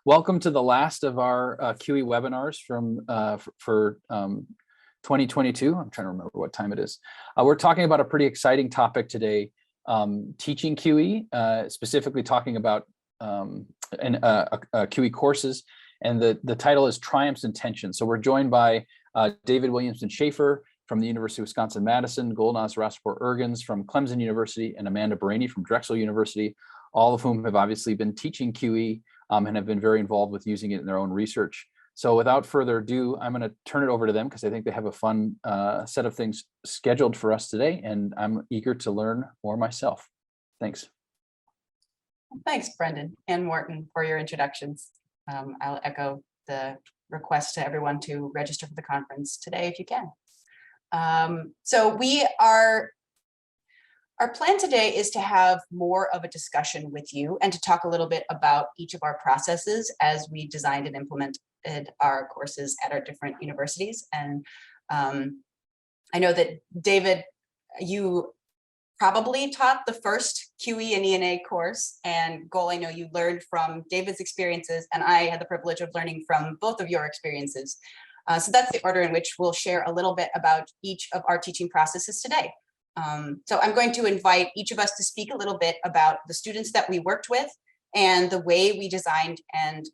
Welcome to the last of our QE webinars for 2022. I'm trying to remember what time it is. We're talking about a pretty exciting topic today, teaching QE, specifically talking about QE courses, and the title is Triumphs and Tensions. So we're joined by David Wiliamson Shaffer from the University of Wisconsin-Madison, Golnaz Arastoopour Irgens from Clemson University, and Amanda Barany from Drexel University, all of whom have obviously been teaching QE and have been very involved with using it in their own research. So without further ado, I'm going to turn it over to them because I think they have a fun set of things scheduled for us today, and I'm eager to learn more myself. Thanks. Thanks, Brendan and Morton, for your introductions. I'll echo the request to everyone to register for the conference today if you can. So our plan today is to have more of a discussion with you and to talk a little bit about each of our processes as we designed and implemented our courses at our different universities. And I know that David, you probably taught the first QE and ENA course, and Gol, I know you learned from David's experiences, and I had the privilege of learning from both of your experiences. So that's the order in which we'll share a little bit about each of our teaching processes today. So I'm going to invite each of us to speak a little bit about the students that we worked with and the way we designed and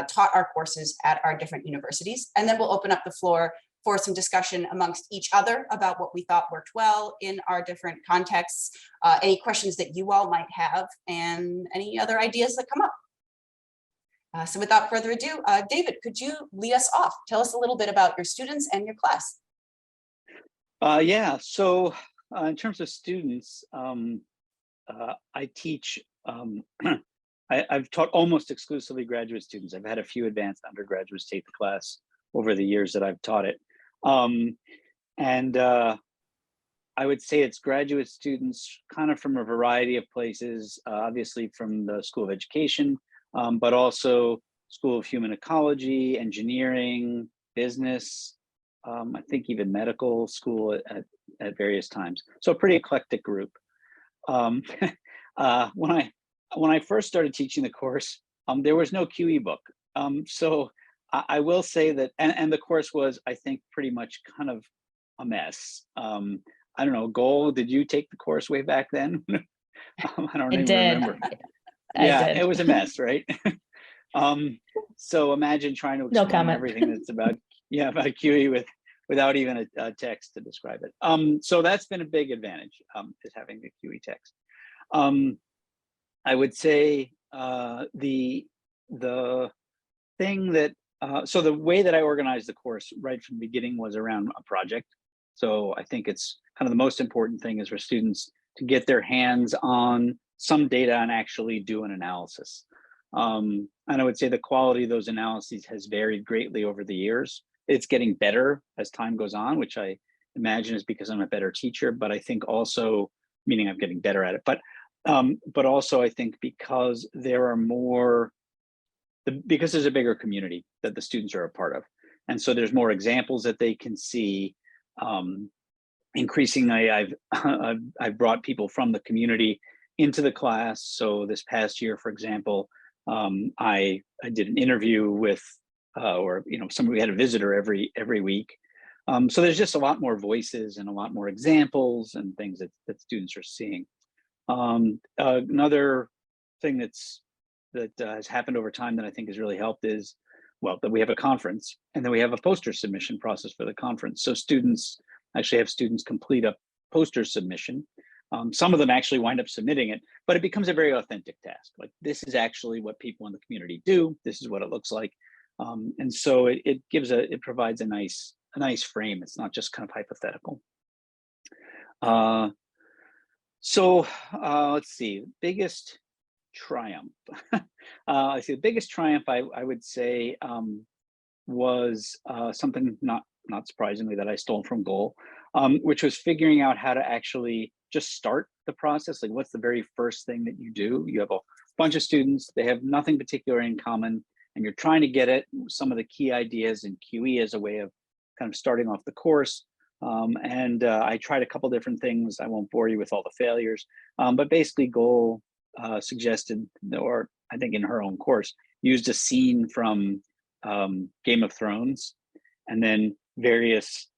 taught our courses at our different universities. And then we'll open up the floor for some discussion amongst each other about what we thought worked well in our different contexts, any questions that you all might have, and any other ideas that come up. So without further ado, David, could you lead us off? Tell us a little bit about your students and your class. Yeah, so in terms of students, I teach, I've taught almost exclusively graduate students. I've had a few advanced undergraduates take the class over the years that I've taught it. I would say it's graduate students kind of from a variety of places, obviously from the School of Education, but also School of Human Ecology, engineering, business, I think even medical school at various times. So a pretty eclectic group. When I first started teaching the course, there was no QE book. So I will say that, and the course was, I think, pretty much kind of a mess. I don't know, Gol, did you take the course way back then? I don't even remember. Yeah, it was a mess, right? So imagine trying to explain everything that's about QE without even a text to describe it. So that's been a big advantage, is having the QE text. I would say the thing that, so the way that I organized the course right from the beginning was around a project. So I think it's kind of the most important thing is for students to get their hands on some data and actually do an analysis. And I would say the quality of those analyses has varied greatly over the years. It's getting better as time goes on, which I imagine is because I'm a better teacher, but I think also, meaning I'm getting better at it, but also I think because there are more, because there's a bigger community that the students are a part of. And so there's more examples that they can see. Increasingly, I've brought people from the community into the class. So this past year, for example, I did an interview with, we had a visitor every week. So there's just a lot more voices and a lot more examples and things that students are seeing. Another thing that has happened over time that I think has really helped is, well, that we have a conference and then we have a poster submission process for the conference. So students complete a poster submission. Some of them actually wind up submitting it, but it becomes a very authentic task. Like, this is actually what people in the community do. This is what it looks like. And so it provides a nice frame. It's not just kind of hypothetical. Let's see, biggest triumph. I see the biggest triumph I would say was something not surprisingly that I stole from Gol, which was figuring out how to actually just start the process. Like, what's the very first thing that you do? You have a bunch of students, they have nothing particular in common, and you're trying to get at some of the key ideas in QE as a way of kind of starting off the course. I tried a couple different things. I won't bore you with all the failures, but basically Gol suggested, or I think in her own course, used a scene from Game of Thrones, and then various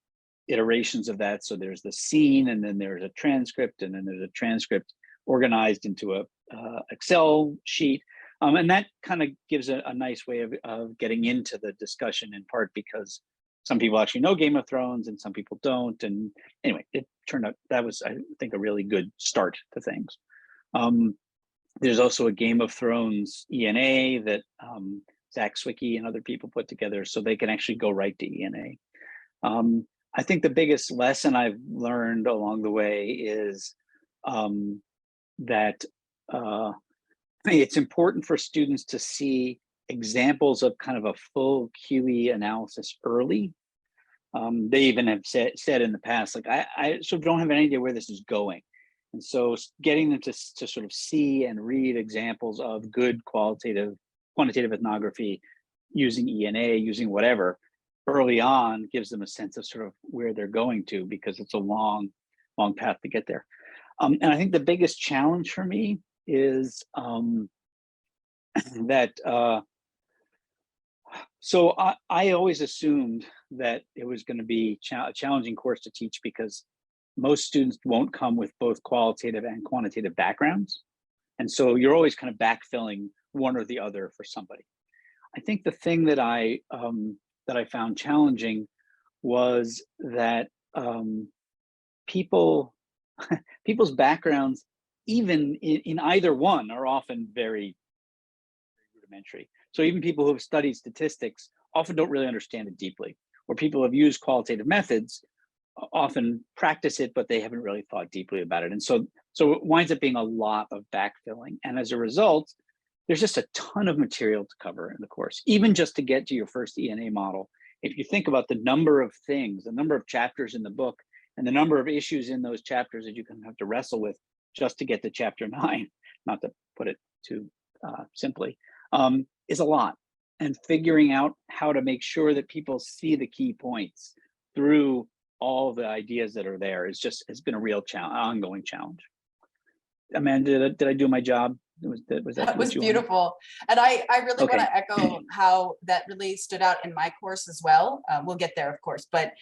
iterations of that. So there's the scene, and then there's a transcript, and then there's a transcript organized into a Excel sheet. And that kind of gives a nice way of getting into the discussion, in part because some people actually know Game of Thrones and some people don't. And anyway, it turned out that was, I think, a really good start to things. There's also a Game of Thrones ENA that Zach Zwicky and other people put together, so they can actually go right to ENA. I think the biggest lesson I've learned along the way is that it's important for students to see examples of kind of a full QE analysis early. They even have said in the past, like, I sort of don't have any idea where this is going. And so getting them to sort of see and read examples of good quantitative ethnography using ENA, using whatever, early on gives them a sense of sort of where they're going to, because it's a long path to get there. And I think the biggest challenge for me is that, so I always assumed that it was going to be a challenging course to teach because most students won't come with both qualitative and quantitative backgrounds. And so you're always kind of backfilling one or the other for somebody. I think the thing that I found challenging was that people's backgrounds, even in either one, are often very rudimentary. So even people who have studied statistics often don't really understand it deeply, or people who have used qualitative methods often practice it, but they haven't really thought deeply about it. And so it winds up being a lot of backfilling. And as a result, there's just a ton of material to cover in the course, even just to get to your first ENA model. If you think about the number of things, the number of chapters in the book, and the number of issues in those chapters that you can have to wrestle with just to get to chapter 9, not to put it too simply, is a lot. And figuring out how to make sure that people see the key points through all the ideas that are there has been a real ongoing challenge. Amanda, did I do my job? That was beautiful. And I really want to echo how that really stood out in my course as well. We'll get there, of course, but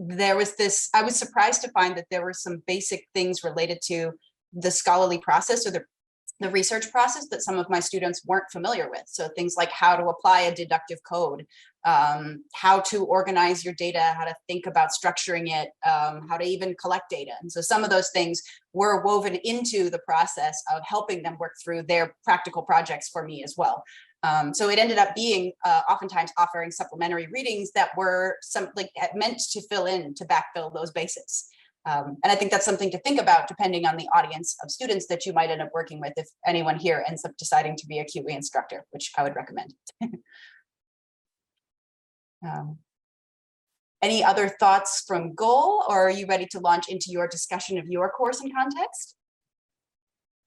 there was this, I was surprised to find that there were some basic things related to the scholarly process or the research process that some of my students weren't familiar with. So things like how to apply a deductive code, how to organize your data, how to think about structuring it, how to even collect data. And so some of those things were woven into the process of helping them work through their practical projects for me as well. So it ended up being oftentimes offering supplementary readings that were meant to fill in, to backfill those basics. And I think that's something to think about depending on the audience of students that you might end up working with, if anyone here ends up deciding to be a QE instructor, which I would recommend. Any other thoughts from Gol, or are you ready to launch into your discussion of your course and context?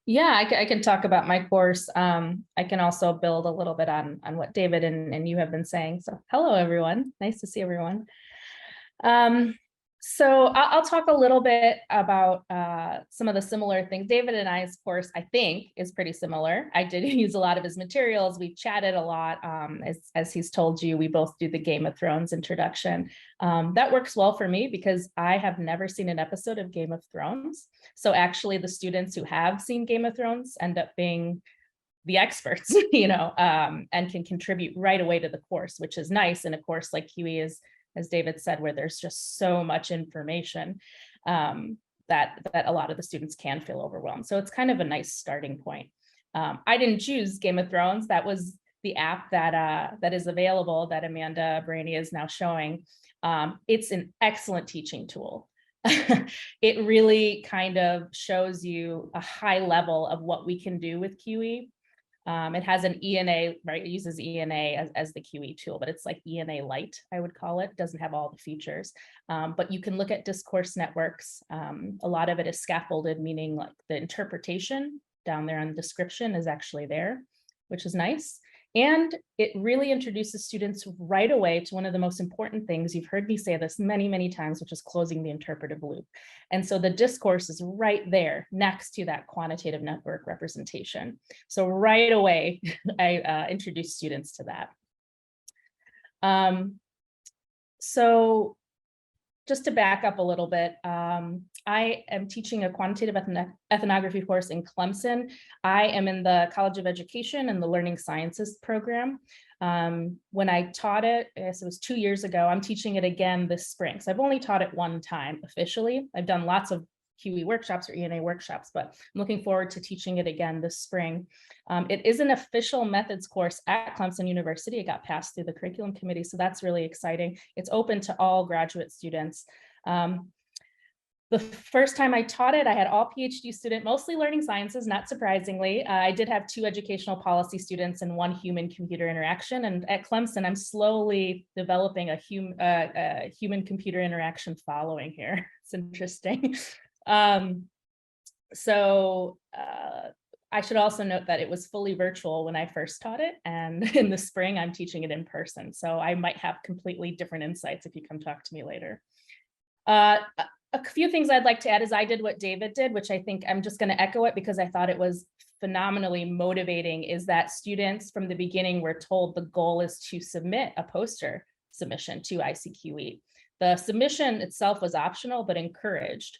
Yeah, I can talk about my course. I can also build a little bit on what David and you have been saying. So hello, everyone. Nice to see everyone. So I'll talk a little bit about some of the similar things. David and I's course, I think, is pretty similar. I did use a lot of his materials. We chatted a lot. As he's told you, we both do the Game of Thrones introduction. That works well for me because I have never seen an episode of Game of Thrones. So actually the students who have seen Game of Thrones end up being the experts, and can contribute right away to the course, which is nice in a course like QE is, as David said, where there's just so much information that a lot of the students can feel overwhelmed. So it's kind of a nice starting point. I didn't choose Game of Thrones. That was the app that is available that Amanda Barany is now showing. It's an excellent teaching tool. It really kind of shows you a high level of what we can do with QE. It has an ENA, right? It uses ENA as the QE tool, but it's like ENA light, I would call it. It doesn't have all the features, but you can look at discourse networks. A lot of it is scaffolded, meaning like the interpretation down there on the description is actually there, which is nice. And it really introduces students right away to one of the most important things. You've heard me say this many, many times, which is closing the interpretive loop. And so the discourse is right there next to that quantitative network representation. So right away, I introduce students to that. So just to back up a little bit, I am teaching a quantitative ethnography course in Clemson. I am in the College of Education and the Learning Sciences program. When I taught it, I guess it was 2 years ago, I'm teaching it again this spring. So I've only taught it one time officially. I've done lots of QE workshops or ENA workshops, but I'm looking forward to teaching it again this spring. It is an official methods course at Clemson University. It got passed through the curriculum committee, so that's really exciting. It's open to all graduate students. The first time I taught it, I had all PhD students, mostly learning sciences, not surprisingly. I did have 2 educational policy students and 1 human-computer interaction. And at Clemson, I'm slowly developing a human-computer interaction following here. It's interesting. I should also note that it was fully virtual when I first taught it, and in the spring I'm teaching it in person. So I might have completely different insights if you come talk to me later. A few things I'd like to add is I did what David did, which I think I'm just going to echo it because I thought it was phenomenally motivating, is that students from the beginning were told the goal is to submit a poster submission to ISQE. The submission itself was optional but encouraged.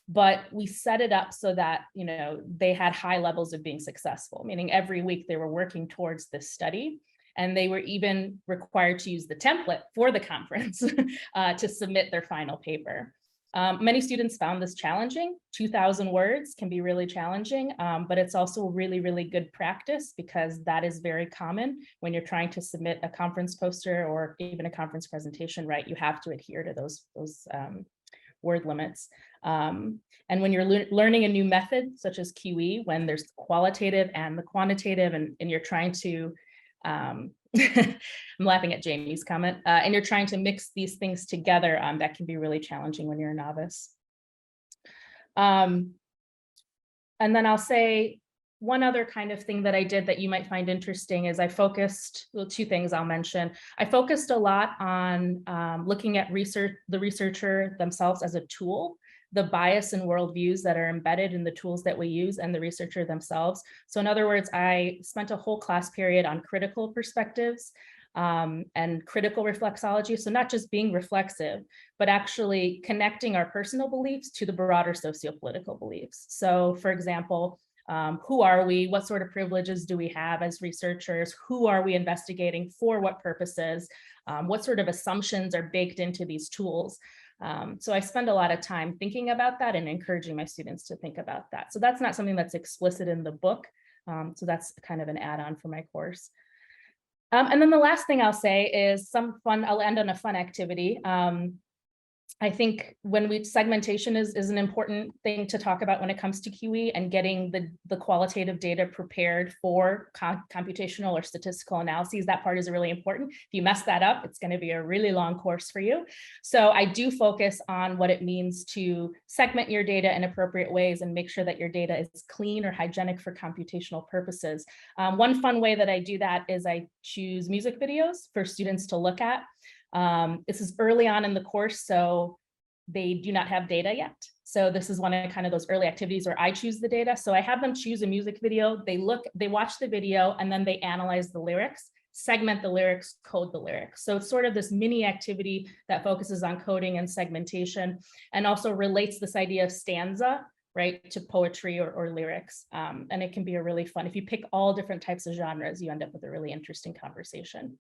But we set it up so that, you know, they had high levels of being successful, meaning every week they were working towards this study, and they were even required to use the template for the conference to submit their final paper. Many students found this challenging. 2,000 words can be really challenging, but it's also really, really good practice because that is very common when you're trying to submit a conference poster or even a conference presentation, right? You have to adhere to those word limits. And when you're learning a new method, such as QE, when there's the qualitative and the quantitative, and you're trying to, I'm laughing at Jamie's comment, and you're trying to mix these things together, that can be really challenging when you're a novice. And then I'll say one other kind of thing that I did that you might find interesting is I focused, well, 2 things I'll mention. I focused a lot on looking at the researcher themselves as a tool, the bias and worldviews that are embedded in the tools that we use and the researcher themselves. So in other words, I spent a whole class period on critical perspectives and critical reflexology. So not just being reflexive, but actually connecting our personal beliefs to the broader sociopolitical beliefs. So for example, who are we? What sort of privileges do we have as researchers? Who are we investigating? For what purposes? What sort of assumptions are baked into these tools? So I spend a lot of time thinking about that and encouraging my students to think about that. So that's not something that's explicit in the book. So that's kind of an add-on for my course. And then the last thing I'll say is I'll end on a fun activity. I think segmentation is an important thing to talk about when it comes to QE, and getting the qualitative data prepared for computational or statistical analyses. That part is really important. If you mess that up, it's going to be a really long course for you. So I do focus on what it means to segment your data in appropriate ways and make sure that your data is clean or hygienic for computational purposes. One fun way that I do that is I choose music videos for students to look at. This is early on in the course, so they do not have data yet. So this is one of kind of those early activities where I choose the data. So I have them choose a music video, they watch the video, and then they analyze the lyrics, segment the lyrics, code the lyrics. So it's sort of this mini activity that focuses on coding and segmentation, and also relates this idea of stanza, right, to poetry or lyrics. And it can be a really fun, if you pick all different types of genres, you end up with a really interesting conversation.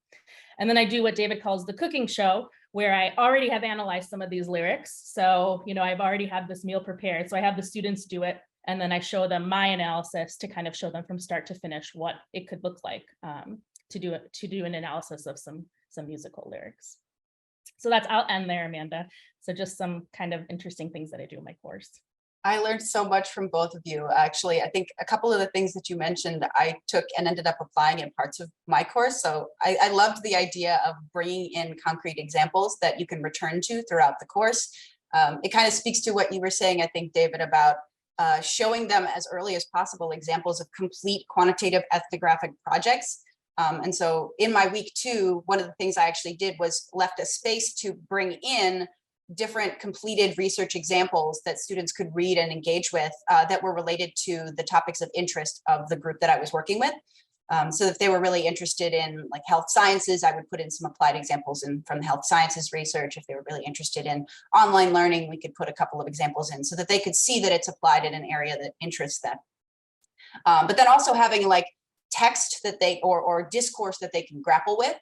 And then I do what David calls the cooking show, where I already have analyzed some of these lyrics. So, you know, I've already had this meal prepared. So I have the students do it, and then I show them my analysis to kind of show them from start to finish what it could look like to do an analysis of some musical lyrics. So I'll end there, Amanda. So just some kind of interesting things that I do in my course. I learned so much from both of you. Actually, I think a couple of the things that you mentioned, I took and ended up applying in parts of my course. So I loved the idea of bringing in concrete examples that you can return to throughout the course. It kind of speaks to what you were saying, I think, David, about showing them as early as possible examples of complete quantitative ethnographic projects. And so in my week 2, one of the things I actually did was left a space to bring in different completed research examples that students could read and engage with that were related to the topics of interest of the group that I was working with. So if they were really interested in like health sciences, I would put in some applied examples from the health sciences research. If they were really interested in online learning, we could put a couple of examples in so that they could see that it's applied in an area that interests them. But then also having like text that they, or discourse that they can grapple with.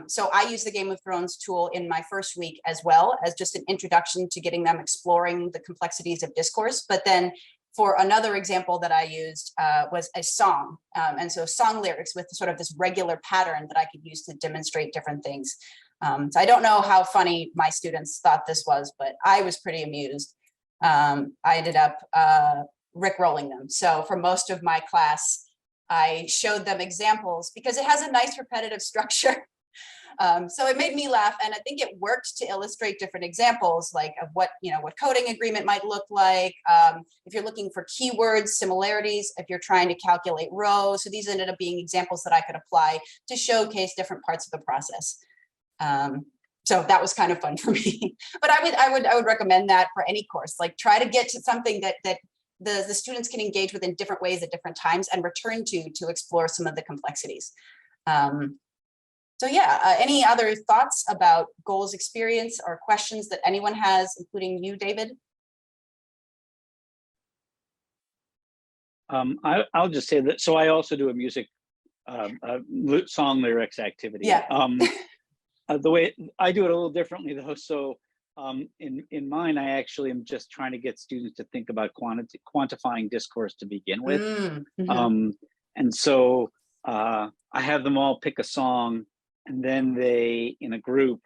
So I use the Game of Thrones tool in my first week as well as just an introduction to getting them exploring the complexities of discourse. But then for another example that I used was a song. And so song lyrics with sort of this regular pattern that I could use to demonstrate different things. So I don't know how funny my students thought this was, but I was pretty amused. I ended up rickrolling them. So for most of my class, I showed them examples because it has a nice repetitive structure. So it made me laugh, and I think it worked to illustrate different examples, like of what coding agreement might look like. If you're looking for keywords, similarities, if you're trying to calculate rows. So these ended up being examples that I could apply to showcase different parts of the process. So that was kind of fun for me. But I would recommend that for any course. Like try to get to something that the students can engage with in different ways at different times and return to explore some of the complexities. So yeah, any other thoughts about goals experience or questions that anyone has, including you, David? I'll just say that, so I also do a music song lyrics activity. Yeah. The way I do it a little differently though. So in mine, I actually am just trying to get students to think about quantifying discourse to begin with. Mm-hmm. And so I have them all pick a song, and then they, in a group,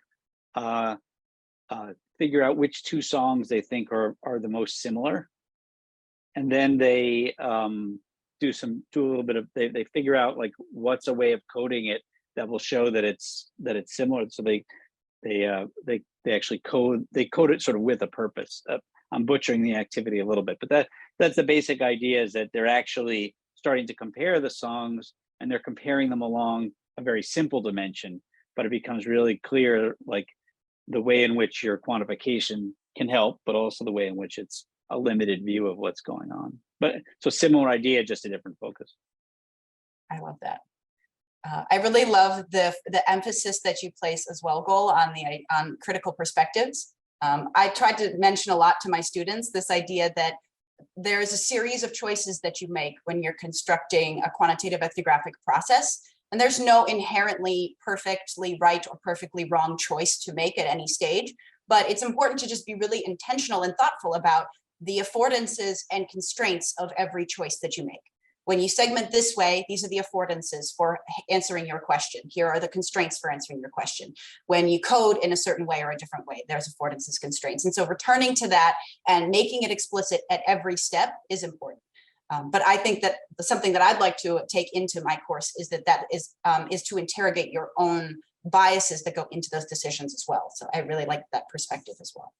figure out which 2 songs they think are the most similar. And then they do a little bit of, they figure out like what's a way of coding it that will show that it's similar. So they actually code it sort of with a purpose. I'm butchering the activity a little bit, but that's the basic idea, is that they're actually starting to compare the songs, and they're comparing them along a very simple dimension, but it becomes really clear, like the way in which your quantification can help, but also the way in which it's a limited view of what's going on. But so similar idea, just a different focus. I love that. I really love the emphasis that you place as well, Gol, on critical perspectives. I tried to mention a lot to my students this idea that there's a series of choices that you make when you're constructing a quantitative ethnographic process. And there's no inherently perfectly right or perfectly wrong choice to make at any stage. But it's important to just be really intentional and thoughtful about the affordances and constraints of every choice that you make. When you segment this way, these are the affordances for answering your question. Here are the constraints for answering your question. When you code in a certain way or a different way, there's affordances, constraints. And so returning to that and making it explicit at every step is important. But I think that something that I'd like to take into my course is that is to interrogate your own biases that go into those decisions as well. So I really like that perspective as well.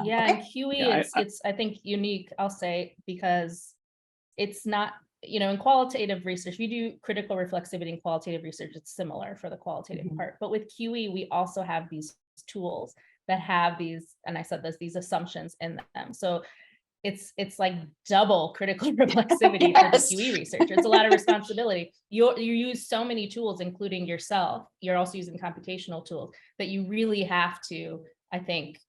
Yeah, okay. and QE, it's I think unique, I'll say, because it's not, in qualitative research, we do critical reflexivity in qualitative research. It's similar for the qualitative part, but with QE, we also have these tools that have these, and I said this, these assumptions in them. So it's like double critical reflexivity for the QE researcher. It's a lot of responsibility. You use so many tools, including yourself. You're also using computational tools that you really have to, I think,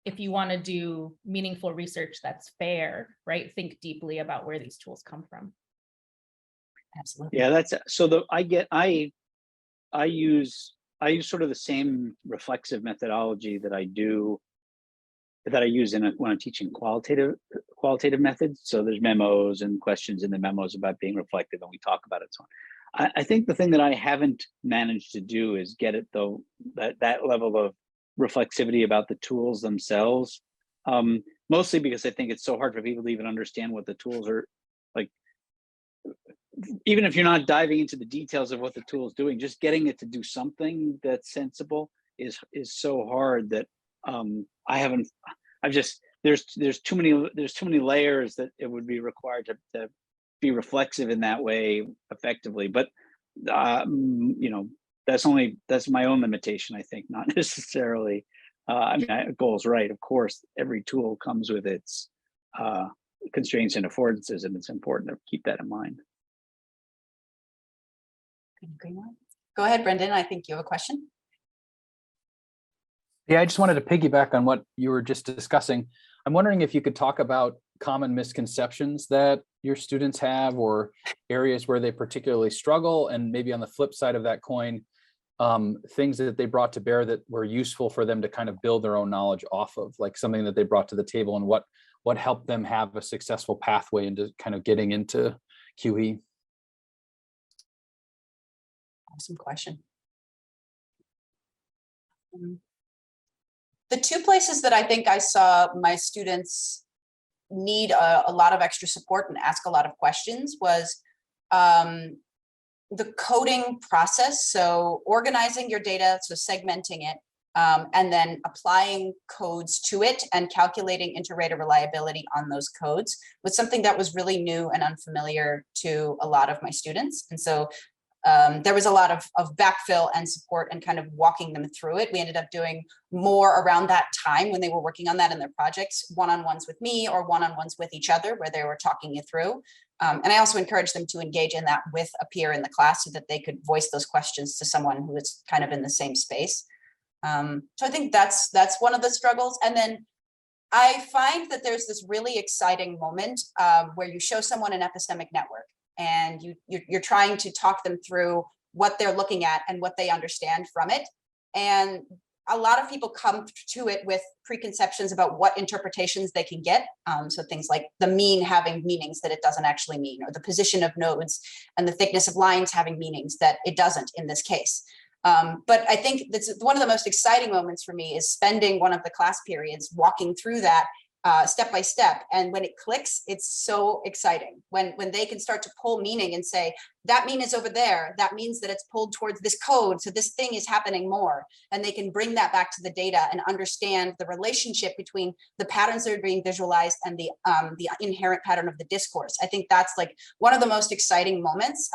if you want to do meaningful research that's fair, right? Think deeply about where these tools come from. Absolutely. Yeah, that's so. I use sort of the same reflexive methodology that I use when I'm teaching qualitative methods. So there's memos and questions in the memos about being reflective, and we talk about it. So I think the thing that I haven't managed to do is get it though that level of reflexivity about the tools themselves, mostly because I think it's so hard for people to even understand what the tools are like. Even if you're not diving into the details of what the tool is doing, just getting it to do something that's sensible is so hard that there's too many layers that it would be required to be reflexive in that way effectively. But you know, that's my own limitation, I think, not necessarily. I mean, Goal's right. Of course, every tool comes with its constraints and affordances, and it's important to keep that in mind. Go ahead, Brendan. I think you have a question. Yeah, I just wanted to piggyback on what you were just discussing. I'm wondering if you could talk about common misconceptions that your students have, or areas where they particularly struggle, and maybe on the flip side of that coin, things that they brought to bear that were useful for them to kind of build their own knowledge off of, like something that they brought to the table, and what helped them have a successful pathway into kind of getting into QE. Awesome question. The two places that I think I saw my students need a lot of extra support and ask a lot of questions was the coding process. So organizing your data, so segmenting it, and then applying codes to it and calculating inter-rater reliability on those codes was something that was really new and unfamiliar to a lot of my students. And so there was a lot of backfill and support and kind of walking them through it. We ended up doing more around that time when they were working on that in their projects, one-on-ones with me or one-on-ones with each other, where they were talking it through. And I also encouraged them to engage in that with a peer in the class so that they could voice those questions to someone who is kind of in the same space. So I think that's one of the struggles. And then I find that there's this really exciting moment where you show someone an epistemic network, and you're trying to talk them through what they're looking at and what they understand from it. And a lot of people come to it with preconceptions about what interpretations they can get. So things like the mean having meanings that it doesn't actually mean, or the position of nodes and the thickness of lines having meanings that it doesn't in this case. But I think that's one of the most exciting moments for me, is spending one of the class periods walking through that step by step. And when it clicks, it's so exciting when they can start to pull meaning and say, that mean is over there. That means that it's pulled towards this code. So this thing is happening more. And they can bring that back to the data and understand the relationship between the patterns that are being visualized and the inherent pattern of the discourse. I think that's like one of the most exciting moments,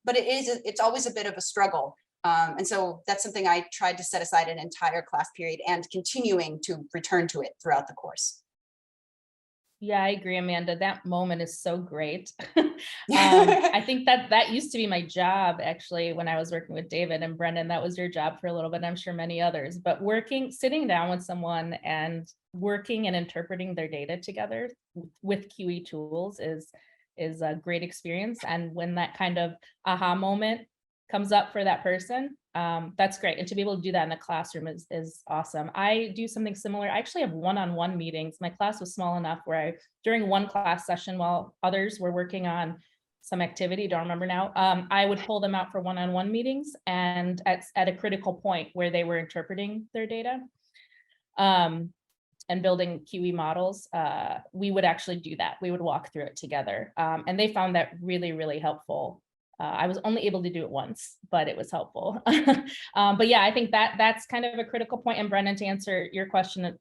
but it's always a bit of a struggle. And so that's something I tried to set aside an entire class period and continuing to return to it throughout the course. Yeah, I agree, Amanda. That moment is so great. I think that used to be my job, actually, when I was working with David and Brendan. That was your job for a little bit, and I'm sure many others. But sitting down with someone and working and interpreting their data together with QE tools is a great experience. And when that kind of aha moment comes up for that person, that's great. And to be able to do that in the classroom is awesome. I do something similar. I actually have one-on-one meetings. My class was small enough where during one class session, while others were working on some activity, don't remember now, I would pull them out for one-on-one meetings, and at a critical point where they were interpreting their data and building QE models, we would actually do that. We would walk through it together. And they found that really, really helpful. I was only able to do it once, but it was helpful. But yeah, I think that's kind of a critical point. And Brendan, to answer your question,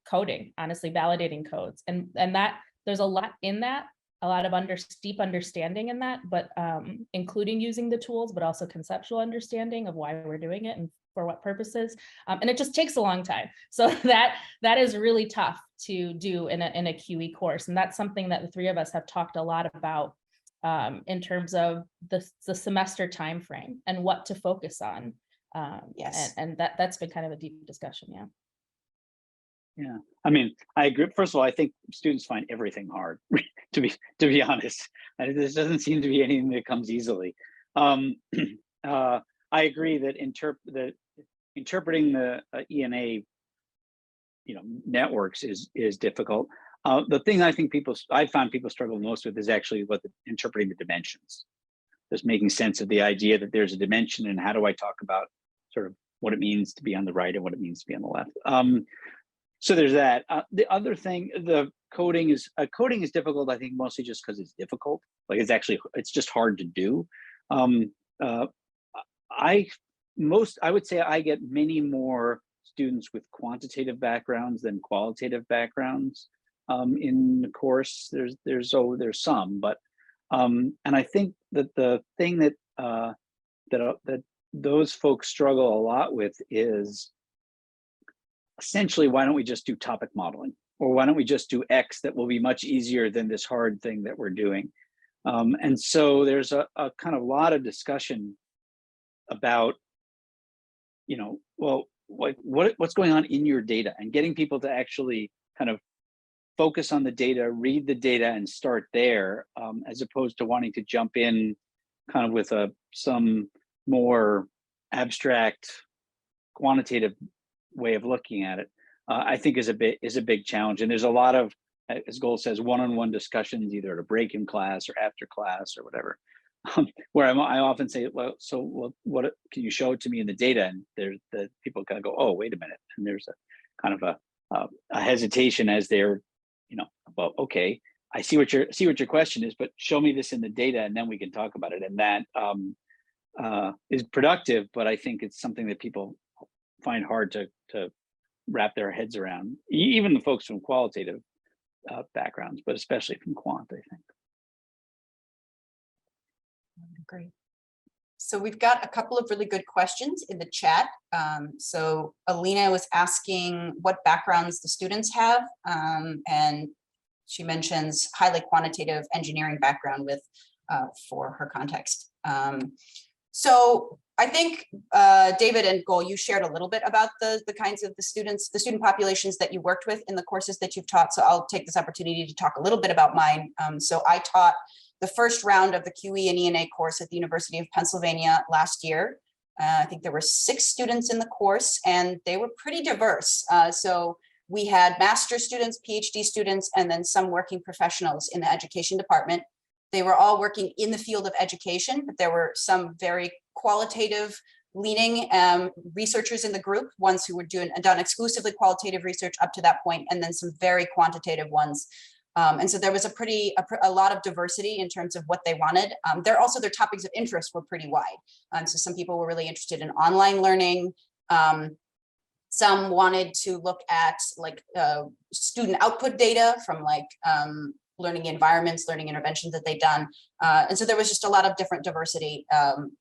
coding, honestly, validating codes, and that there's a lot in that, a lot of deep understanding in that, but including using the tools, but also conceptual understanding of why we're doing it and for what purposes. And it just takes a long time. So that is really tough to do in a QE course. And that's something that the three of us have talked a lot about in terms of the semester timeframe and what to focus on. Yes. And that's been kind of a deep discussion. Yeah. Yeah, I mean, I agree. First of all, I think students find everything hard, to be honest. This doesn't seem to be anything that comes easily. I agree that interpreting the ENA, networks is difficult. The thing I found people struggle most with is actually interpreting the dimensions. Just making sense of the idea that there's a dimension, and how do I talk about sort of what it means to be on the right and what it means to be on the left. So there's that. The other thing, the coding is difficult, I think, mostly just because it's difficult. Like it's just hard to do. I would say I get many more students with quantitative backgrounds than qualitative backgrounds in the course. There's some, but And I think that the thing that that those folks struggle a lot with is essentially, why don't we just do topic modeling? Or why don't we just do X that will be much easier than this hard thing that we're doing? And so there's a kind of lot of discussion about, you know, well, what's going on in your data, and getting people to actually kind of focus on the data, read the data, and start there, as opposed to wanting to jump in kind of with some more abstract quantitative way of looking at it. I think is a big challenge. And there's a lot of, as Gold says, one-on-one discussions, either at a break in class or after class or whatever, where I often say, well, what can you show it to me in the data? And there's the people kind of go, oh, wait a minute. And there's a kind of a hesitation as they're, you know, well, okay, I see what your question is, but show me this in the data, and then we can talk about it. And that is productive, but I think it's something that people find hard to wrap their heads around, even the folks from qualitative backgrounds, but especially from quant, I think. Great. So we've got a couple of really good questions in the chat. So Alina was asking what backgrounds the students have, and she mentions highly quantitative engineering background with for her context. So I think David and Gol, you shared a little bit about the kinds of the student populations that you worked with in the courses that you've taught. So I'll take this opportunity to talk a little bit about mine. So I taught the first round of the QE and ENA course at the University of Pennsylvania last year. I think there were 6 students in the course, and they were pretty diverse. So we had master's students, PhD students, and then some working professionals in the education department. They were all working in the field of education, but there were some very qualitative leaning researchers in the group, ones who were done exclusively qualitative research up to that point, and then some very quantitative ones. And so there was a lot of diversity in terms of what they wanted. Their topics of interest were pretty wide. So some people were really interested in online learning. Some wanted to look at like student output data from like learning environments, learning interventions that they'd done. And so there was just a lot of different diversity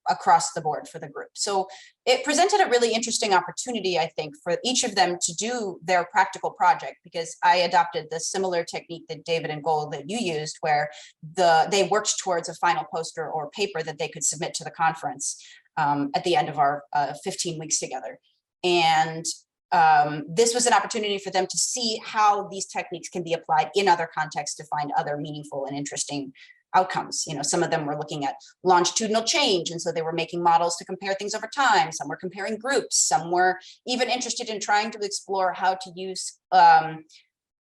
across the board for the group. So it presented a really interesting opportunity, I think, for each of them to do their practical project, because I adopted the similar technique that David and Gold that you used, where they worked towards a final poster or paper that they could submit to the conference at the end of our 15 weeks together. And this was an opportunity for them to see how these techniques can be applied in other contexts to find other meaningful and interesting outcomes. You know, some of them were looking at longitudinal change, and so they were making models to compare things over time. Some were comparing groups. Some were even interested in trying to explore how to use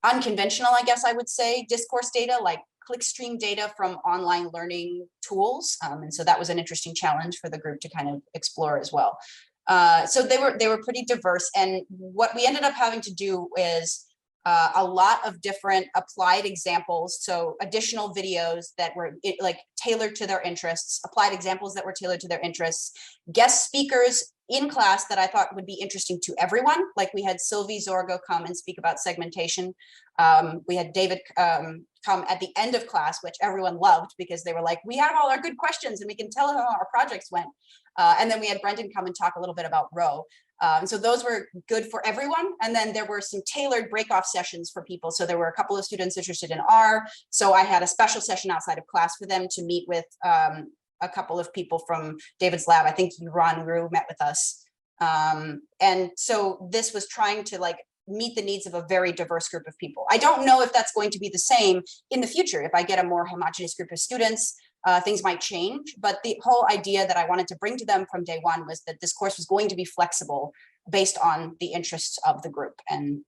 unconventional, I guess I would say, discourse data, like clickstream data from online learning tools. And so that was an interesting challenge for the group to kind of explore as well. So they were pretty diverse, and what we ended up having to do is a lot of different applied examples. So additional videos that were like tailored to their interests, applied examples that were tailored to their interests, guest speakers in class that I thought would be interesting to everyone. Like we had Sylvie Zorgo come and speak about segmentation. We had David come at the end of class, which everyone loved because they were like, we have all our good questions and we can tell how our projects went. And then we had Brendan come and talk a little bit about Roe. So those were good for everyone. And then there were some tailored break-off sessions for people. So there were a couple of students interested in R. So I had a special session outside of class for them to meet with a couple of people from David's lab. I think Ron Rue met with us. And so this was trying to like meet the needs of a very diverse group of people. I don't know if that's going to be the same in the future. If I get a more homogeneous group of students, things might change, but the whole idea that I wanted to bring to them from day one was that this course was going to be flexible based on the interests of the group. And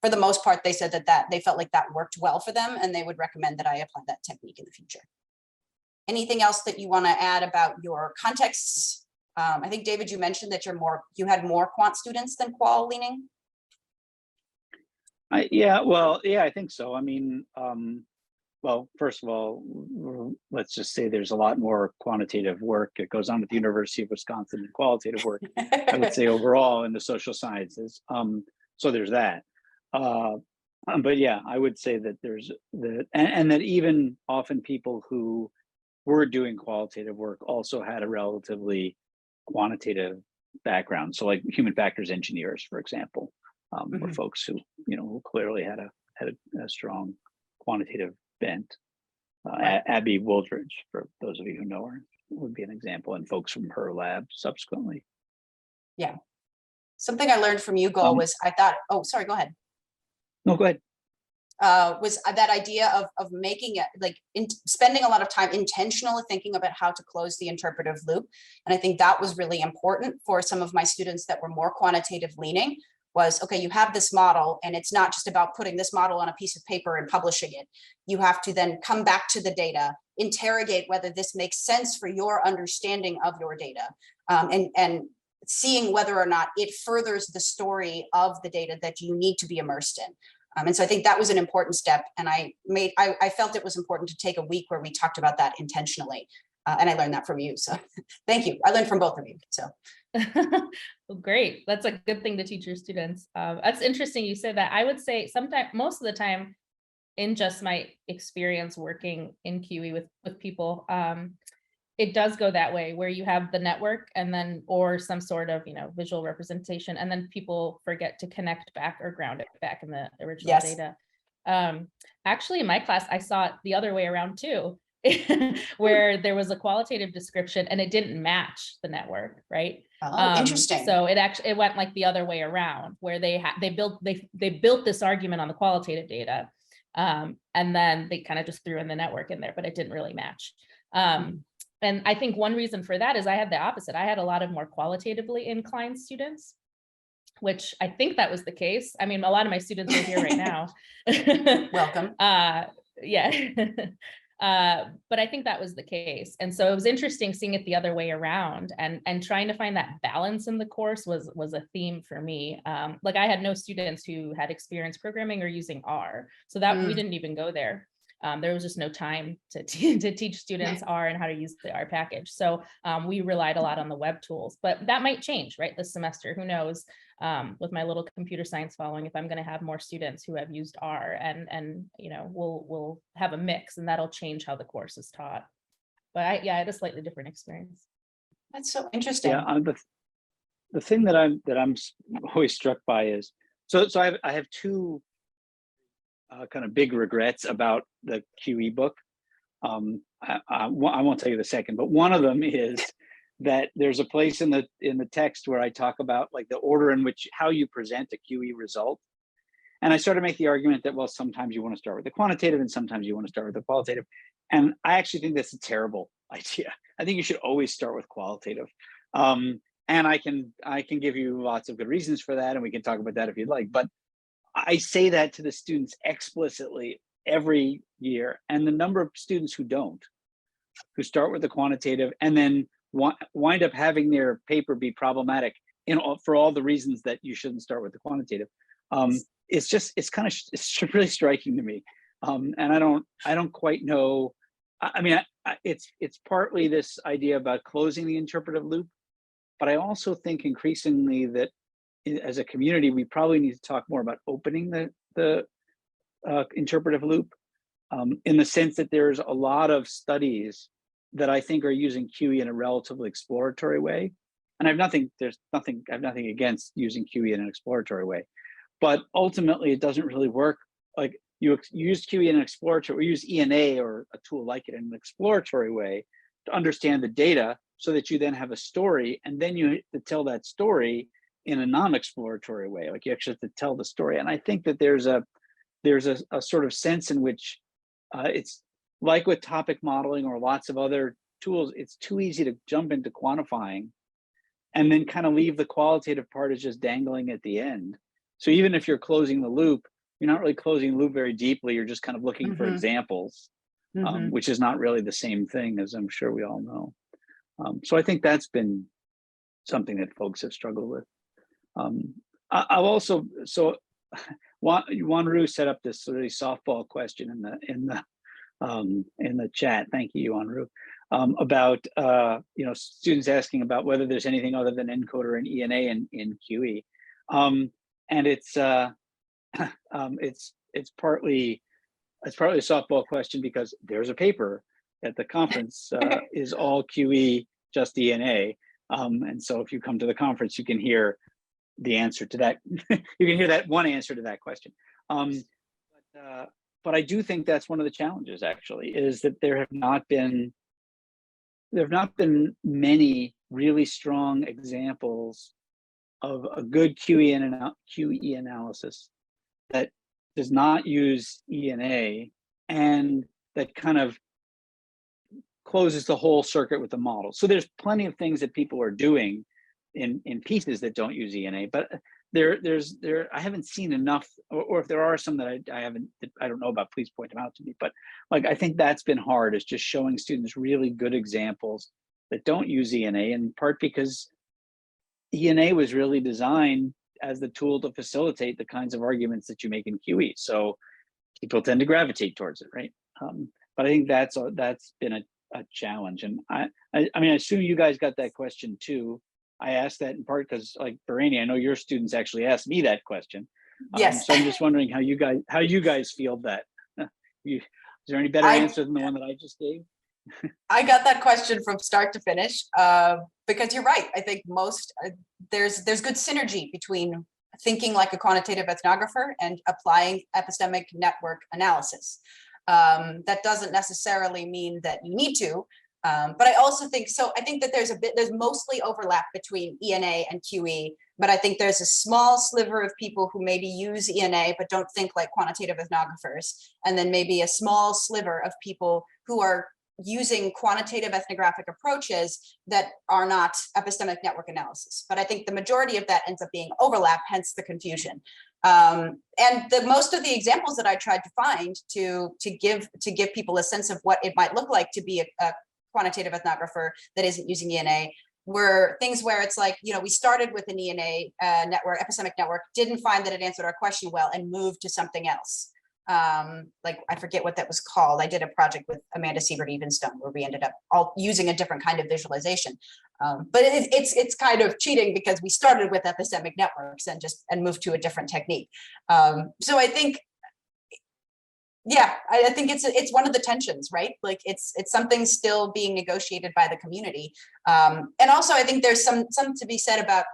for the most part, they said that they felt like that worked well for them, and they would recommend that I apply that technique in the future. Anything else that you want to add about your contexts? I think, David, you mentioned that you had more quant students than qual leaning. Yeah, I think so. I mean, well, first of all, let's just say there's a lot more quantitative work that goes on at the University of Wisconsin than qualitative work, I would say, overall in the social sciences. So there's that. But yeah, I would say that there's and that even often people who were doing qualitative work also had a relatively quantitative background. So like human factors engineers, for example, were folks who, who clearly had a strong quantitative bent. Abby Wooldridge, for those of you who know her, would be an example, and folks from her lab subsequently. Yeah. Something I learned from you, Gol, was I thought, oh, sorry, go ahead. No, go ahead. Was that idea of making it like spending a lot of time intentionally thinking about how to close the interpretive loop. And I think that was really important for some of my students that were more quantitative leaning. Was, okay, you have this model and it's not just about putting this model on a piece of paper and publishing it. You have to then come back to the data, interrogate whether this makes sense for your understanding of your data, and seeing whether or not it furthers the story of the data that you need to be immersed in. And so I think that was an important step. And I felt it was important to take a week where we talked about that intentionally. And I learned that from you. So thank you. I learned from both of you. So. Well, great. That's a good thing to teach your students. That's interesting you said that. I would say sometimes, most of the time, in just my experience working in QE with people, it does go that way, where you have the network and then, or some sort of, visual representation, and then people forget to connect back or ground it back in the original data. Actually, in my class, I saw it the other way around too, where there was a qualitative description and it didn't match the network, right? Oh, interesting. So it went like the other way around, where they built this argument on the qualitative data, and then they kind of just threw in the network in there, but it didn't really match. And I think one reason for that is I had the opposite. I had a lot of more qualitatively inclined students, which I think that was the case. I mean, a lot of my students are here right now. Welcome. Yeah. But I think that was the case. And so it was interesting seeing it the other way around, and trying to find that balance in the course was a theme for me. Like I had no students who had experience programming or using R, so that we didn't even go there. There was just no time to teach students R and how to use the R package. So we relied a lot on the web tools, but that might change, right, this semester, who knows, with my little computer science following, if I'm going to have more students who have used R, and we'll have a mix, and that'll change how the course is taught. But I had a slightly different experience. That's so interesting. Yeah, the thing that I'm always struck by is, so I have two kind of big regrets about the QE book. I won't tell you the second, but one of them is that there's a place in the text where I talk about like the order in which how you present a QE result. And I sort of make the argument that, well, sometimes you want to start with the quantitative and sometimes you want to start with the qualitative. And I actually think that's a terrible idea. I think you should always start with qualitative. And I can give you lots of good reasons for that, and we can talk about that if you'd like. But I say that to the students explicitly every year, and the number of students who don't, who start with the quantitative and then wind up having their paper be problematic for all the reasons that you shouldn't start with the quantitative. It's really striking to me, and I don't quite know. I mean, it's partly this idea about closing the interpretive loop, but I also think increasingly that as a community, we probably need to talk more about opening the interpretive loop, in the sense that there's a lot of studies that I think are using QE in a relatively exploratory way. And I have nothing against using QE in an exploratory way, but ultimately it doesn't really work. Like you use QE in an exploratory, or use ENA or a tool like it in an exploratory way to understand the data, so that you then have a story, and then you have to tell that story in a non-exploratory way. Like you actually have to tell the story. And I think that there's a sort of sense in which it's like with topic modeling or lots of other tools, it's too easy to jump into quantifying and then kind of leave the qualitative part as just dangling at the end. So even if you're closing the loop, you're not really closing the loop very deeply. You're just kind of looking for examples, which is not really the same thing, as I'm sure we all know. So I think that's been something that folks have struggled with. I'll also, so Wanru set up this sort of softball question in the chat. Thank you, Wanru, about students asking about whether there's anything other than encoder and ENA in QE, and it's it's partly a softball question because there's a paper at the conference is all QE, just ENA. And so if you come to the conference, you can hear the answer to that. You can hear that one answer to that question. But I do think that's one of the challenges, actually, is that there have not been many really strong examples of a good QE analysis that does not use ENA and that kind of closes the whole circuit with the model. So there's plenty of things that people are doing in pieces that don't use ENA, but I haven't seen enough, or if there are some that I don't know about, please point them out to me. But like, I think that's been hard, is just showing students really good examples that don't use ENA, in part because ENA was really designed as the tool to facilitate the kinds of arguments that you make in QE. So people tend to gravitate towards it, right? But I think that's been a challenge. And I mean, I assume you guys got that question too. I asked that in part because, like, Barany, I know your students actually asked me that question. Yes. So I'm just wondering how you guys feel that. Is there any better answer than the one that I just gave? I got that question from start to finish because you're right. I think there's good synergy between thinking like a quantitative ethnographer and applying epistemic network analysis. That doesn't necessarily mean that you need to, but I also think so. I think that there's mostly overlap between ENA and QE, but I think there's a small sliver of people who maybe use ENA but don't think like quantitative ethnographers, and then maybe a small sliver of people who are using quantitative ethnographic approaches that are not epistemic network analysis. But I think the majority of that ends up being overlap, hence the confusion. And most of the examples that I tried to find to give people a sense of what it might look like to be a quantitative ethnographer that isn't using ENA were things where it's like, we started with an ENA network, epistemic network, didn't find that it answered our question well, and moved to something else. Like, I forget what that was called. I did a project with Amanda Barany where we ended up all using a different kind of visualization. But it's kind of cheating because we started with epistemic networks and moved to a different technique. So I think, I think it's one of the tensions, right? Like, it's something still being negotiated by the community. And also I think there's some to be said about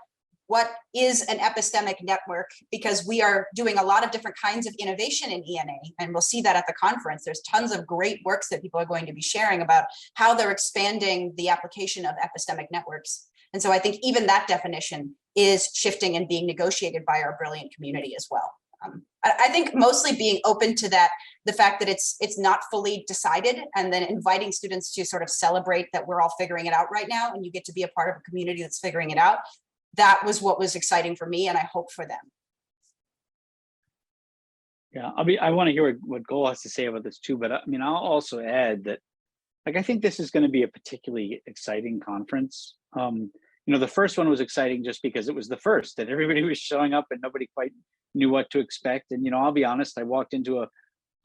what is an epistemic network, because we are doing a lot of different kinds of innovation in ENA, and we'll see that at the conference. There's tons of great works that people are going to be sharing about how they're expanding the application of epistemic networks. And so I think even that definition is shifting and being negotiated by our brilliant community as well. I think mostly being open to that, the fact that it's not fully decided, and then inviting students to sort of celebrate that we're all figuring it out right now, and you get to be a part of a community that's figuring it out. That was what was exciting for me, and I hope for them. Yeah, I want to hear what Gol has to say about this too, but I mean, I'll also add that, like, I think this is going to be a particularly exciting conference. The first one was exciting just because it was the first, and everybody was showing up and nobody quite knew what to expect. And, I'll be honest, I walked into a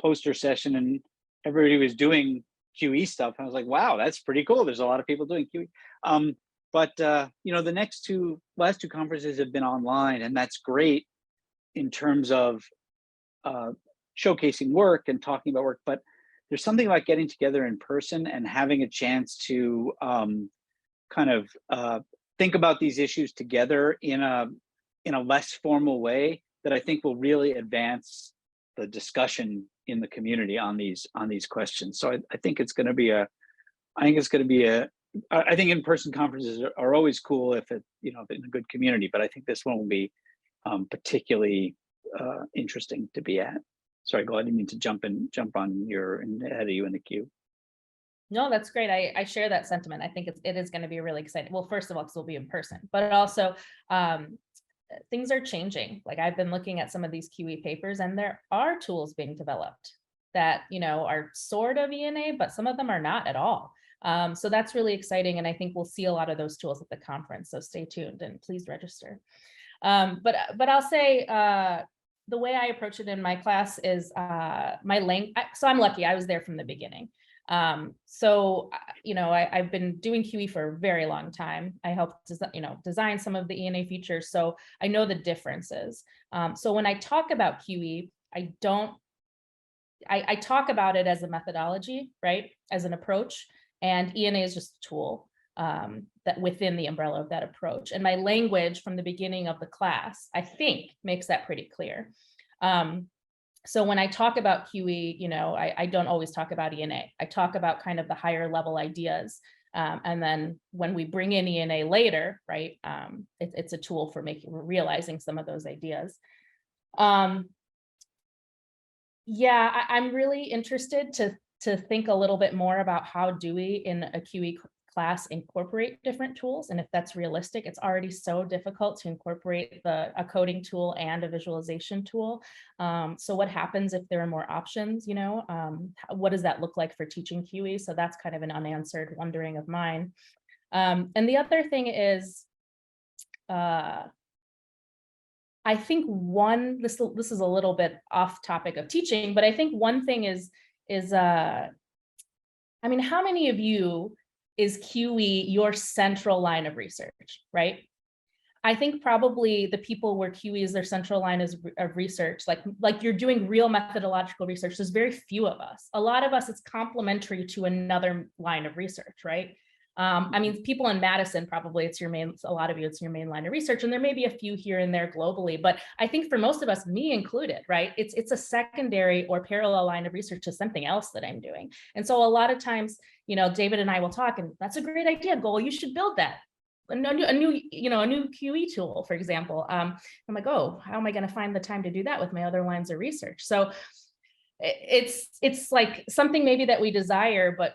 poster session and everybody was doing QE stuff. And I was like, wow, that's pretty cool. There's a lot of people doing QE. But the last two conferences have been online, and that's great in terms of showcasing work and talking about work. But there's something about getting together in person and having a chance to think about these issues together in a less formal way that I think will really advance the discussion in the community on these questions. So I think it's going to be I think in-person conferences are always cool if in a good community, but I think this one will be particularly interesting to be at. Sorry, Gol, I didn't mean to jump on ahead of you in the queue. No, that's great. I share that sentiment. I think it is going to be really exciting. Well, first of all, because we'll be in person, but also things are changing. Like, I've been looking at some of these QE papers, and there are tools being developed that are sort of ENA, but some of them are not at all. So that's really exciting, and I think we'll see a lot of those tools at the conference. So stay tuned and please register. But I'll say the way I approach it in my class is my length. So I'm lucky; I was there from the beginning. I've been doing QE for a very long time. I helped design some of the ENA features, so I know the differences. So when I talk about QE, I don't I talk about it as a methodology, right, as an approach, and ENA is just a tool that within the umbrella of that approach. And my language from the beginning of the class, I think, makes that pretty clear. So when I talk about QE, you know, I don't always talk about ENA. I talk about kind of the higher level ideas. And then when we bring in ENA later, right, it's a tool for realizing some of those ideas. Yeah, I'm really interested to think a little bit more about how do we in a QE class incorporate different tools, and if that's realistic. It's already so difficult to incorporate a coding tool and a visualization tool. So what happens if there are more options, you know? What does that look like for teaching QE? So that's kind of an unanswered wondering of mine. And the other thing is, I think this is a little bit off topic of teaching, but I think one thing is I mean, how many of you is QE your central line of research, right? I think probably the people where QE is their central line of research, like you're doing real methodological research, there's very few of us. A lot of us, it's complementary to another line of research, right? I mean, people in Madison, probably a lot of you, it's your main line of research, and there may be a few here and there globally, but I think for most of us, me included, right? It's a secondary or parallel line of research to something else that I'm doing. And so a lot of times, you know, David and I will talk, and that's a great idea, Goal, you should build that. A new QE tool, for example. I'm like, oh, how am I going to find the time to do that with my other lines of research? So it's like something maybe that we desire, but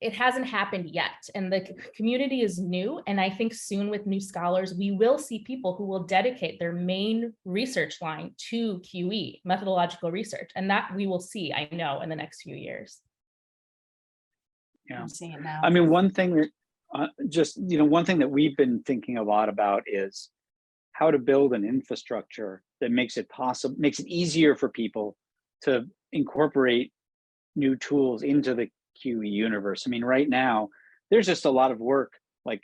it hasn't happened yet. And the community is new. And I think soon with new scholars, we will see people who will dedicate their main research line to QE, methodological research. And that we will see, I know, in the next few years. Yeah, I'm seeing it now. I mean, one thing that one thing that we've been thinking a lot about is how to build an infrastructure that makes it easier for people to incorporate new tools into the QE universe. I mean, right now, there's just a lot of work, like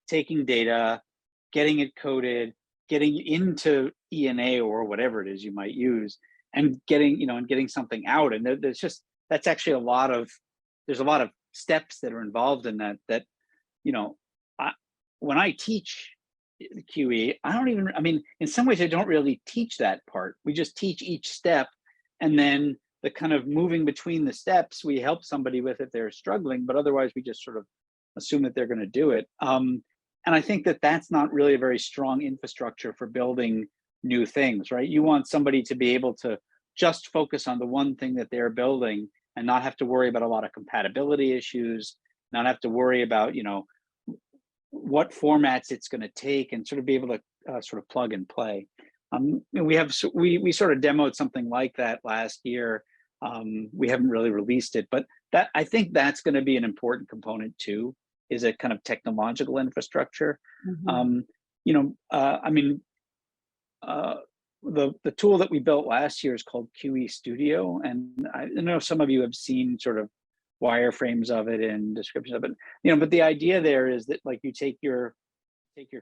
taking data, getting it coded, getting into ENA or whatever it is you might use, and getting something out. And that's actually there's a lot of steps that are involved in that, when I teach the QE, in some ways I don't really teach that part. We just teach each step, and then the kind of moving between the steps, we help somebody with if they're struggling, but otherwise we just sort of assume that they're going to do it. And I think that that's not really a very strong infrastructure for building new things, right? You want somebody to be able to just focus on the one thing that they're building and not have to worry about a lot of compatibility issues, not have to worry about, what formats it's going to take, and sort of be able to sort of plug and play. We sort of demoed something like that last year. We haven't really released it, but I think that's going to be an important component too, is a kind of technological infrastructure. Mm-hmm. The tool that we built last year is called QE Studio, and I know some of you have seen sort of wireframes of it and descriptions of it, but the idea there is that, like, you take your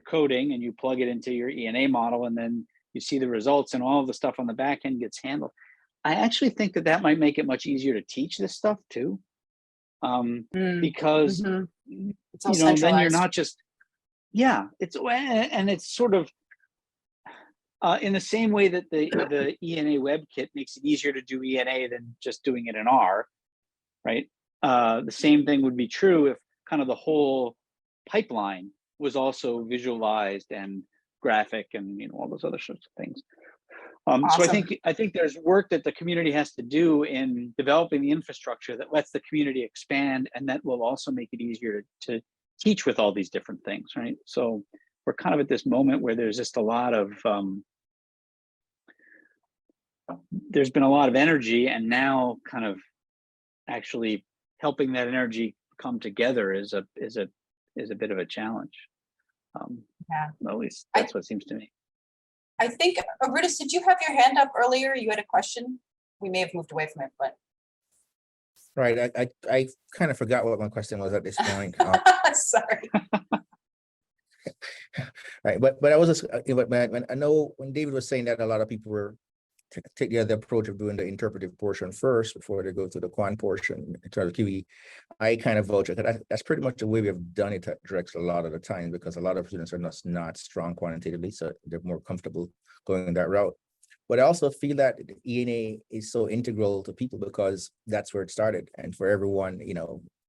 coding and you plug it into your ENA model, and then you see the results, and all of the stuff on the back end gets handled. I actually think that might make it much easier to teach this stuff too, because mm-hmm. Then you're not just it's sort of in the same way that the ENA WebKit makes it easier to do ENA than just doing it in R, right? The same thing would be true if kind of the whole pipeline was also visualized and graphic and all those other sorts of things. Awesome. So I think there's work that the community has to do in developing the infrastructure that lets the community expand, and that will also make it easier to teach with all these different things, right? So we're kind of at this moment where there's just a lot of there's been a lot of energy, and now kind of actually helping that energy come together is a bit of a challenge. At least that's what it seems to me. I think, Arutis, did you have your hand up earlier? You had a question? We may have moved away from it, but. Right, I kind of forgot what my question was at this point. Sorry. Right, but I was just, but I know when David was saying that a lot of people were take the other approach of doing the interpretive portion first before they go to the quant portion in terms of QE. I kind of vouch that that's pretty much the way we have done it at Drexel a lot of the time, because a lot of students are not strong quantitatively, so they're more comfortable going that route. But I also feel that ENA is so integral to people because that's where it started. And for everyone,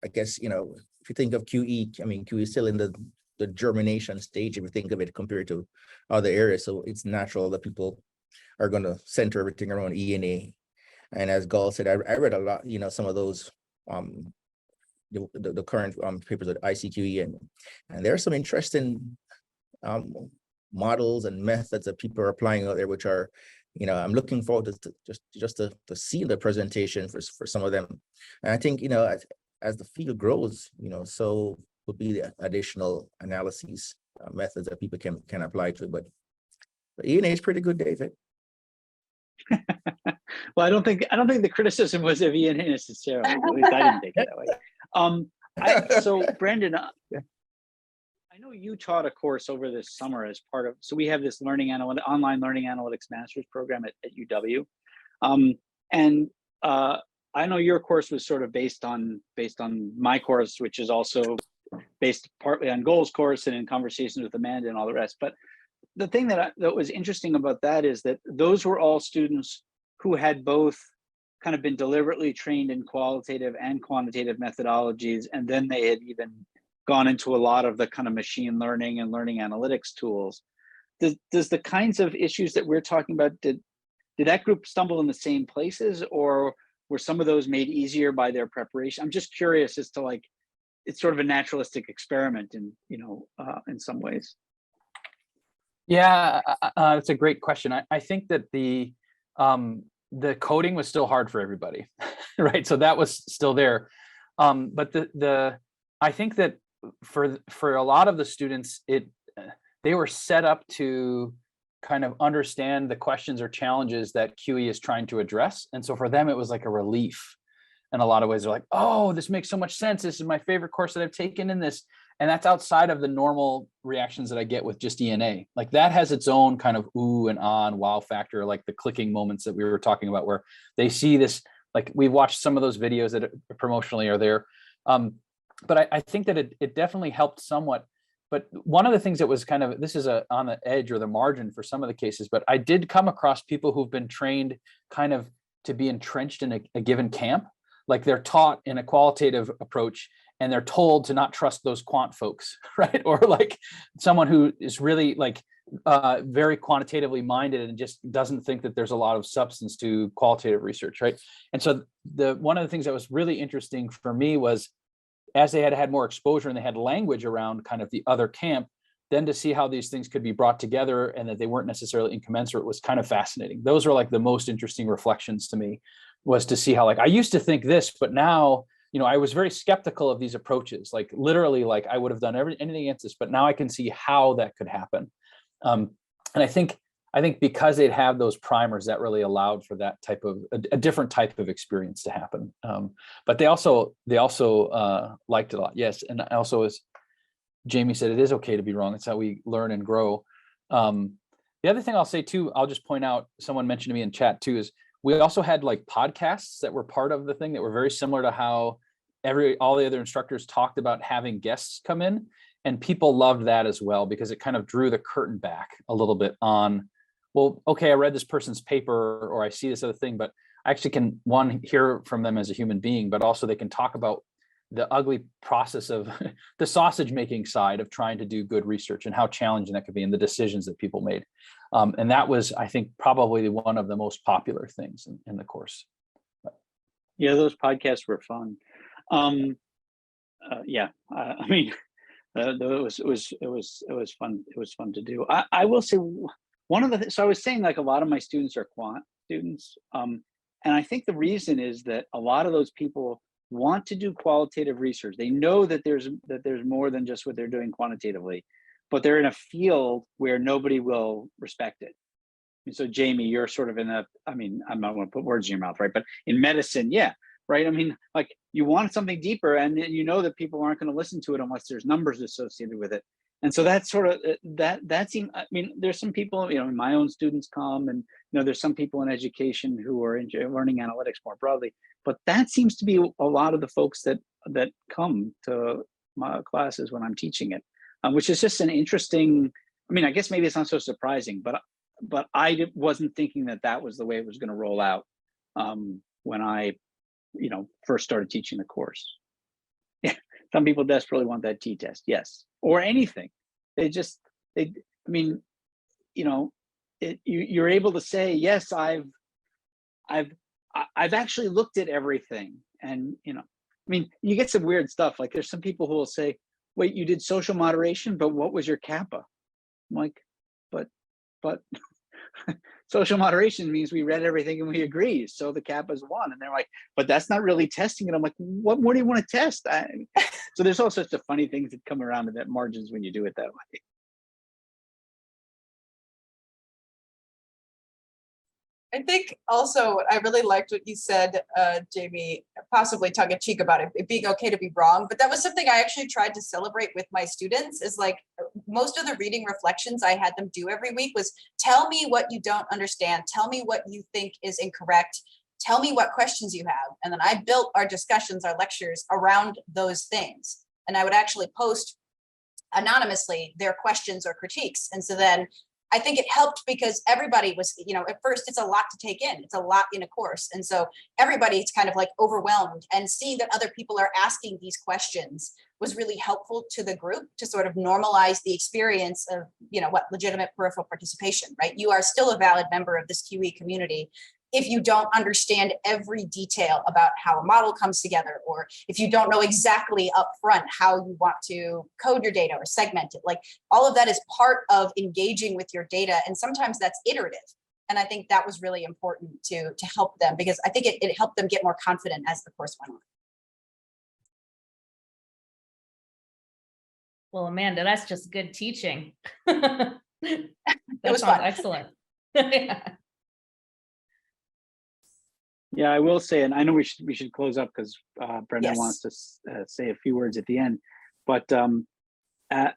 I guess, if you think of QE, I mean, QE is still in the germination stage, if you think of it compared to other areas. So it's natural that people are going to center everything around ENA. And as Gall said, I read a lot, some of those, the current papers at ISQE, and there are some interesting models and methods that people are applying out there, which are, I'm looking forward to just to see the presentation for some of them. And I think, as the field grows, so will be the additional analyses methods that people can apply to. But ENA is pretty good, David. Well, I don't think the criticism was of ENA necessarily. At least I didn't take it that way. So Brandon, I know you taught a course over this summer as part of, so we have this online learning analytics master's program at UW. I know your course was sort of based on my course, which is also based partly on Goal's course and in conversations with Amanda and all the rest. But the thing that was interesting about that is that those were all students who had both kind of been deliberately trained in qualitative and quantitative methodologies, and then they had even gone into a lot of the kind of machine learning and learning analytics tools. Does the kinds of issues that we're talking about, did that group stumble in the same places, or were some of those made easier by their preparation? I'm just curious as to, it's sort of a naturalistic experiment in some ways. Yeah, that's a great question. I think that the coding was still hard for everybody, right? So that was still there. But I think that for a lot of the students, they were set up to kind of understand the questions or challenges that QE is trying to address. And so for them, it was like a relief in a lot of ways. They're like, oh, this makes so much sense. This is my favorite course that I've taken in this. And that's outside of the normal reactions that I get with just ENA. Like that has its own kind of ooh and ah and wow factor, like the clicking moments that we were talking about, where they see this, like we've watched some of those videos that promotionally are there. But I think that it definitely helped somewhat. But one of the things that was kind of, this is on the edge or the margin for some of the cases, but I did come across people who've been trained kind of to be entrenched in a given camp. Like they're taught in a qualitative approach and they're told to not trust those quant folks, right? Or like someone who is really like very quantitatively minded and just doesn't think that there's a lot of substance to qualitative research, right? And so one of the things that was really interesting for me was, as they had more exposure and they had language around kind of the other camp, then to see how these things could be brought together and that they weren't necessarily incommensurate was kind of fascinating. Those were like the most interesting reflections to me, was to see how, like, I used to think this, but now, I was very skeptical of these approaches, like literally, like I would have done anything against this, but now I can see how that could happen. And I think because they'd have those primers, that really allowed for that type of a different type of experience to happen. But they also liked it a lot. Yes. And also, as Jamie said, it is okay to be wrong. It's how we learn and grow. The other thing I'll say too, I'll just point out, someone mentioned to me in chat too, is we also had like podcasts that were part of the thing that were very similar to how all the other instructors talked about having guests come in, and people loved that as well, because it kind of drew the curtain back a little bit on, well, okay, I read this person's paper or I see this other thing, but I actually can, one, hear from them as a human being, but also they can talk about the ugly process of the sausage making side of trying to do good research and how challenging that could be and the decisions that people made. And that was, I think, probably one of the most popular things in the course. Yeah, those podcasts were fun. I mean, it was fun. It was fun to do. I will say so I was saying, like, a lot of my students are quant students. And I think the reason is that a lot of those people want to do qualitative research. They know that there's more than just what they're doing quantitatively, but they're in a field where nobody will respect it. And so, Jamie, you're sort of I'm not going to put words in your mouth, right? But in medicine, yeah, right? I mean, like, you want something deeper, and you know that people aren't going to listen to it unless there's numbers associated with it. And so that's sort of that seems, I mean, there's some people, you know, my own students come, and, you know, there's some people in education who are learning analytics more broadly, but that seems to be a lot of the folks that come to my classes when I'm teaching it, which is just an interesting, I mean, I guess maybe it's not so surprising, but I wasn't thinking that was the way it was going to roll out when I, you know, first started teaching the course. Yeah, some people desperately want that t-test, yes, or anything. I mean, you know, you're able to say, yes, I've actually looked at everything, and, you know, I mean, you get some weird stuff. Like, there's some people who will say, wait, you did social moderation, but what was your kappa? I'm like, but social moderation means we read everything and we agree, so the kappa is 1. And they're like, but that's not really testing it. I'm like, what more do you want to test? So there's all sorts of funny things that come around in that margins when you do it that way. I think also I really liked what you said, Jamie, possibly tongue in cheek about it being okay to be wrong. But that was something I actually tried to celebrate with my students, is like most of the reading reflections I had them do every week was, tell me what you don't understand. Tell me what you think is incorrect. Tell me what questions you have. And then I built our discussions, our lectures around those things. And I would actually post anonymously their questions or critiques. And so then I think it helped because everybody was, you know, at first it's a lot to take in. It's a lot in a course. And so everybody's kind of like overwhelmed, and seeing that other people are asking these questions was really helpful to the group to sort of normalize the experience of, you know, what legitimate peripheral participation, right? You are still a valid member of this QE community if you don't understand every detail about how a model comes together, or if you don't know exactly upfront how you want to code your data or segment it. Like, all of that is part of engaging with your data, and sometimes that's iterative. And I think that was really important to help them, because I think it helped them get more confident as the course went on. Well, Amanda, that's just good teaching. That was sounds fun. Excellent. Yeah. Yeah, I will say, and I know we should close up because Brendan Yes. wants to say a few words at the end. But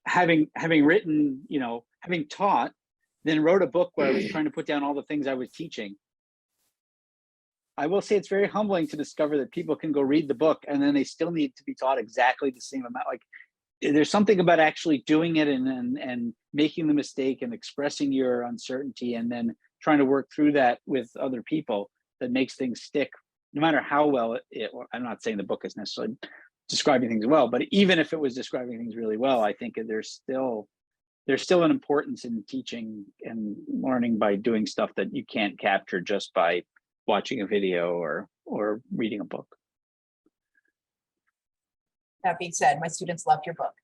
having written, you know, having taught, then wrote a book where I was trying to put down all the things I was teaching. I will say it's very humbling to discover that people can go read the book and then they still need to be taught exactly the same amount. Like, there's something about actually doing it and making the mistake and expressing your uncertainty and then trying to work through that with other people that makes things stick, no matter how well I'm not saying the book is necessarily describing things well, but even if it was describing things really well, I think there's still an importance in teaching and learning by doing stuff that you can't capture just by watching a video or reading a book. That being said, my students loved your book.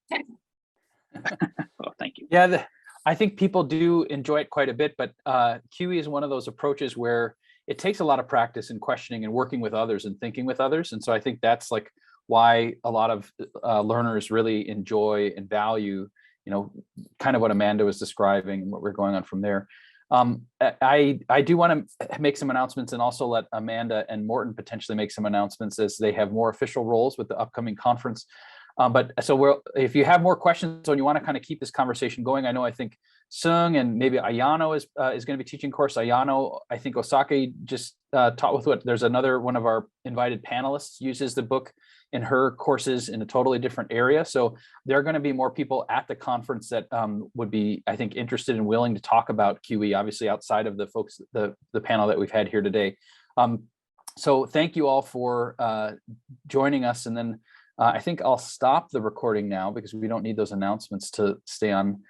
Well, thank you. Yeah, I think people do enjoy it quite a bit, but QE is one of those approaches where it takes a lot of practice in questioning and working with others and thinking with others. And so I think that's like why a lot of learners really enjoy and value, you know, kind of what Amanda was describing and what we're going on from there. I do want to make some announcements and also let Amanda and Morton potentially make some announcements as they have more official roles with the upcoming conference. But so if you have more questions and you want to kind of keep this conversation going, I think Sung and maybe Ayano is going to be teaching course. Ayano, I think Osaka just taught with there's another one of our invited panelists uses the book in her courses in a totally different area. So there are going to be more people at the conference that would be, I think, interested and willing to talk about QE, obviously outside of the folks, the panel that we've had here today. So thank you all for joining us. And then I think I'll stop the recording now because we don't need those announcements to stay on